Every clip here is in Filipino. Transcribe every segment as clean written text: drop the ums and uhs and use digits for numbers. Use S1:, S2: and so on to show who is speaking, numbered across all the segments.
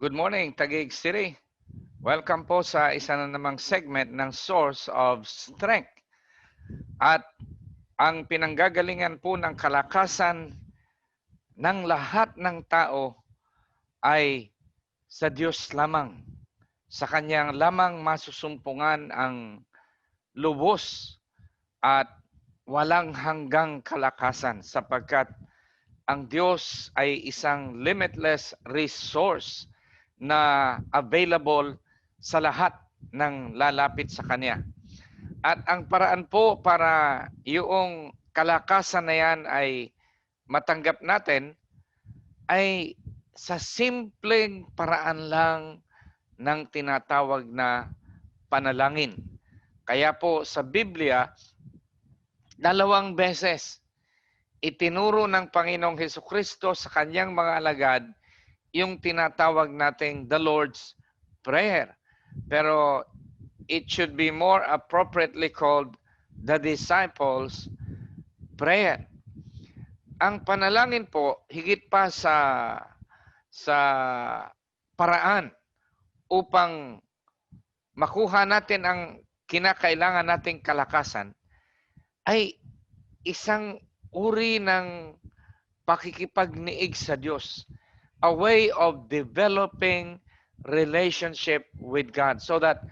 S1: Good morning, Taguig City. Welcome po sa isa na namang segment ng Source of Strength. At ang pinanggagalingan po ng kalakasan ng lahat ng tao ay sa Diyos lamang. Sa Kanyang lamang masusumpungan ang lubos at walang hanggang kalakasan sapagkat ang Diyos ay isang limitless resource na available sa lahat ng lalapit sa Kanya. At ang paraan po para yung kalakasan na yan ay matanggap natin ay sa simpleng paraan lang ng tinatawag na panalangin. Kaya po sa Biblia, 2 beses itinuro ng Panginoong Hesukristo sa kanyang mga alagad yung tinatawag nating the Lord's Prayer. Pero it should be more appropriately called the Disciples' Prayer. Ang panalangin po, higit pa sa paraan upang makuha natin ang kinakailangan nating kalakasan, ay isang uri ng pakikipagniig sa Diyos. A way of developing relationship with God. So that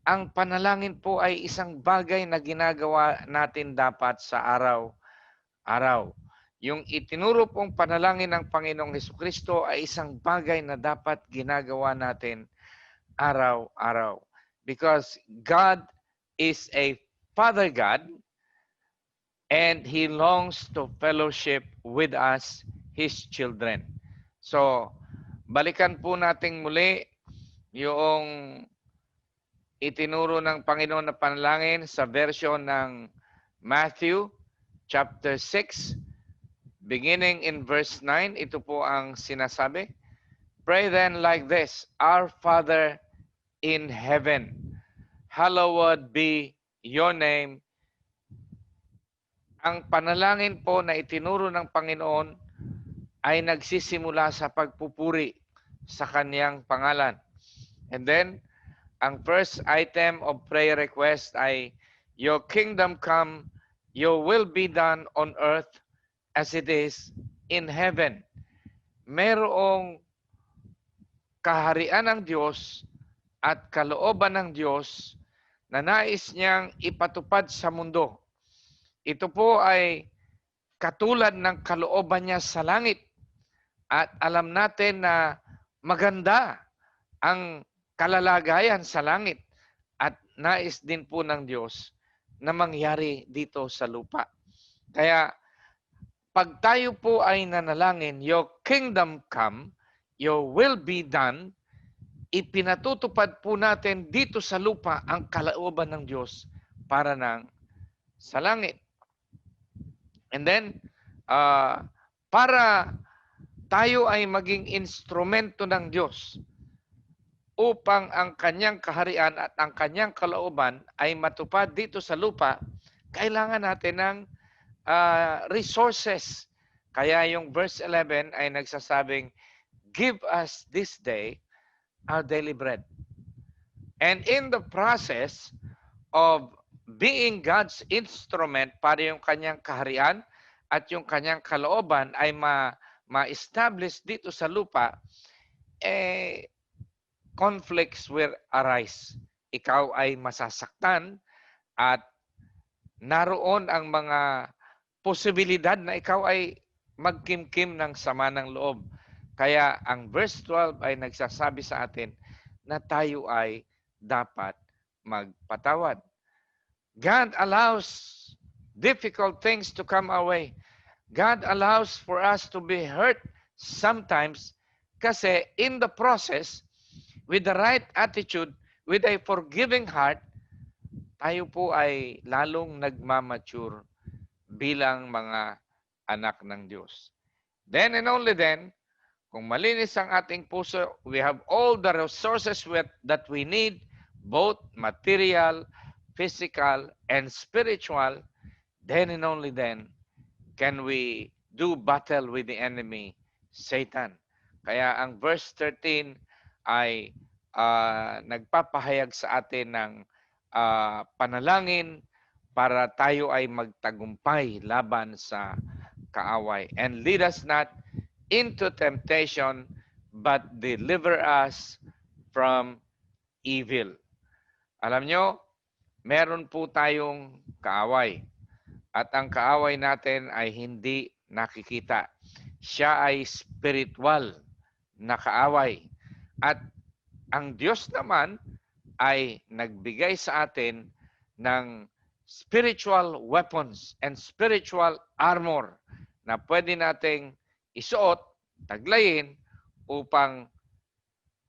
S1: ang panalangin po ay isang bagay na ginagawa natin dapat sa araw-araw. Yung itinuro pong panalangin ng Panginoong Hesukristo ay isang bagay na dapat ginagawa natin araw-araw. Because God is a Father God and He longs to fellowship with us, His children. So, balikan po natin muli yung itinuro ng Panginoon na panalangin sa version ng Matthew chapter 6, beginning in verse 9. Ito po ang sinasabi. Pray then like this, Our Father in heaven, hallowed be your name. Ang panalangin po na itinuro ng Panginoon ay nagsisimula sa pagpupuri sa Kanyang pangalan. And then, ang first item of prayer request ay, Your kingdom come, Your will be done on earth as it is in heaven. Merong kaharian ng Diyos at kalooban ng Diyos na nais niyang ipatupad sa mundo. Ito po ay katulad ng kalooban niya sa langit. At alam natin na maganda ang kalalagayan sa langit at nais din po ng Diyos na mangyari dito sa lupa. Kaya pag tayo po ay nanalangin, Your kingdom come, Your will be done, ipinatutupad po natin dito sa lupa ang kalooban ng Diyos para sa langit. And then, para tayo ay maging instrumento ng Diyos upang ang kanyang kaharian at ang kanyang kalooban ay matupad dito sa lupa, kailangan natin ng resources. Kaya yung verse 11 ay nagsasabing, Give us this day our daily bread. And in the process of being God's instrument para yung kanyang kaharian at yung kanyang kalooban ay ma-establish dito sa lupa, conflicts will arise. Ikaw ay masasaktan at naroon ang mga posibilidad na ikaw ay magkimkim ng sama ng loob. Kaya ang verse 12 ay nagsasabi sa atin na tayo ay dapat magpatawad. God allows difficult things to come our way. God allows for us to be hurt sometimes kasi in the process, with the right attitude, with a forgiving heart, tayo po ay lalong nagmamature bilang mga anak ng Diyos. Then and only then, kung malinis ang ating puso, we have all the resources that we need, both material, physical, and spiritual, then and only then can we do battle with the enemy, Satan. Kaya ang verse 13 ay nagpapahayag sa atin ng panalangin para tayo ay magtagumpay laban sa kaaway. And lead us not into temptation, but deliver us from evil. Alam nyo, meron po tayong kaaway. At ang kaaway natin ay hindi nakikita. Siya ay spiritual na kaaway. At ang Diyos naman ay nagbigay sa atin ng spiritual weapons and spiritual armor na pwede nating isuot, taglayin, upang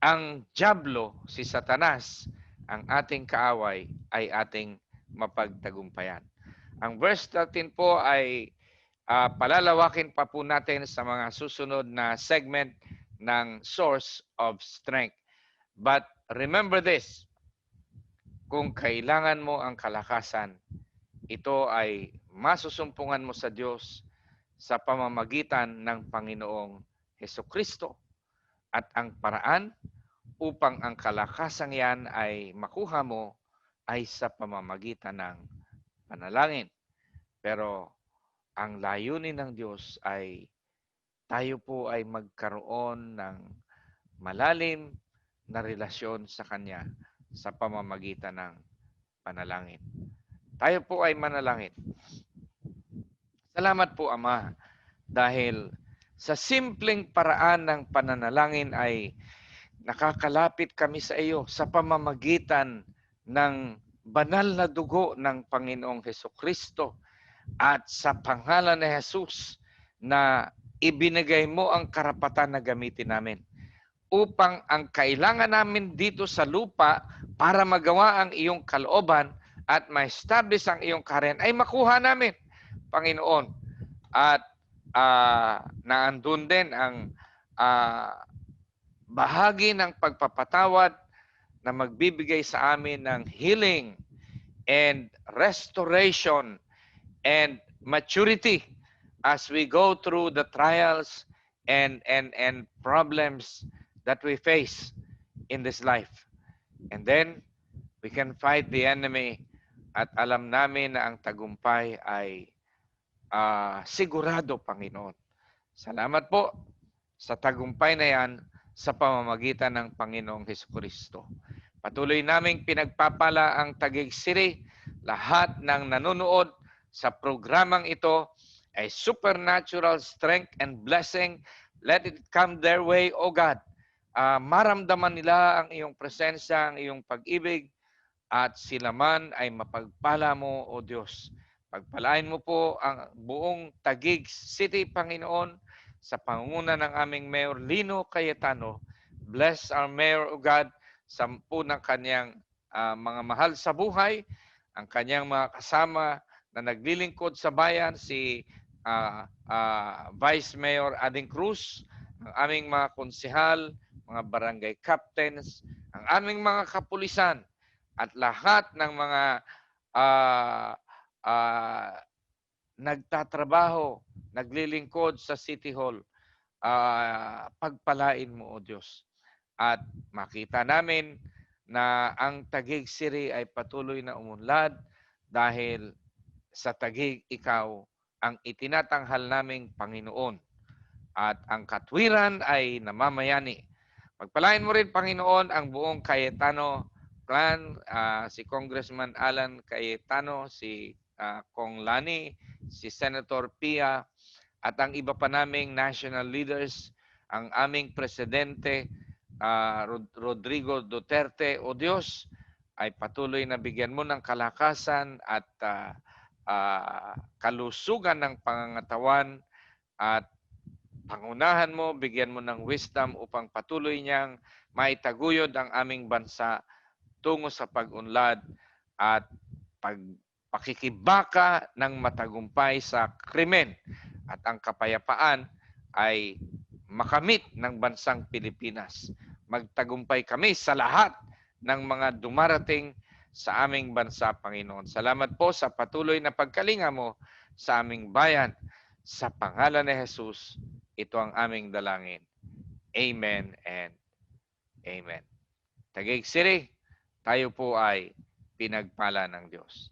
S1: ang dyablo, si Satanas, ang ating kaaway, ay ating mapagtagumpayan. Ang verse 13 po ay palalawakin pa po natin sa mga susunod na segment ng source of strength. But remember this, kung kailangan mo ang kalakasan, ito ay masusumpungan mo sa Diyos sa pamamagitan ng Panginoong Hesukristo. At ang paraan upang ang kalakasang yan ay makuha mo ay sa pamamagitan ng panalangin. Pero ang layunin ng Diyos ay tayo po ay magkaroon ng malalim na relasyon sa Kanya sa pamamagitan ng panalangin. Tayo po ay manalangin. Salamat po, Ama, dahil sa simpleng paraan ng pananalangin ay nakakalapit kami sa iyo sa pamamagitan ng banal na dugo ng Panginoong Hesukristo at sa pangalan ni Jesus na ibinigay mo ang karapatan na gamitin namin upang ang kailangan namin dito sa lupa para magawa ang iyong kalooban at ma-establish ang iyong kaharian ay makuha namin, Panginoon. At naandun din ang bahagi ng pagpapatawad na magbibigay sa amin ng healing and restoration and maturity as we go through the trials and problems that we face in this life. And then we can fight the enemy at alam namin na ang tagumpay ay sigurado, Panginoon. Salamat po sa tagumpay na yan sa pamamagitan ng Panginoong Hesukristo. Patuloy naming pinagpapala ang Taguig City, lahat ng nanonood sa programang ito ay supernatural strength and blessing. Let it come their way, O God. Maramdaman nila ang iyong presensya, ang iyong pag-ibig, at sila man ay mapagpala mo, O Diyos. Pagpalain mo po ang buong Taguig City, Panginoon, sa pangunguna ng aming Mayor Lino Cayetano. Bless our Mayor, O God, sa ng kanyang mga mahal sa buhay, ang kanyang mga kasama na naglilingkod sa bayan, si Vice Mayor Ading Cruz, ang aming mga konsehal, mga barangay captains, ang aming mga kapulisan, at lahat ng mga nagtatrabaho, naglilingkod sa City Hall. Pagpalain mo, O Diyos. At makita namin na ang Taguig City ay patuloy na umunlad dahil sa Taguig ikaw ang itinatanghal naming Panginoon. At ang katwiran ay namamayani. Pagpalain mo rin, Panginoon, ang buong Cayetano clan, si Congressman Alan Cayetano, si Kong Lani, si Senator Pia, at ang iba pa naming national leaders, ang aming presidente, Rodrigo Duterte. O Diyos, ay patuloy na bigyan mo ng kalakasan at kalusugan ng pangangatawan at pangunahan mo, bigyan mo ng wisdom upang patuloy niyang maitaguyod ang aming bansa tungo sa pag-unlad at pakikibaka ng matagumpay sa krimen at ang kapayapaan ay makamit ng bansang Pilipinas. Magtagumpay kami sa lahat ng mga dumarating sa aming bansa, Panginoon. Salamat po sa patuloy na pagkalinga mo sa aming bayan. Sa pangalan ni Jesus, ito ang aming dalangin. Amen and Amen. Taguig City, tayo po ay pinagpala ng Diyos.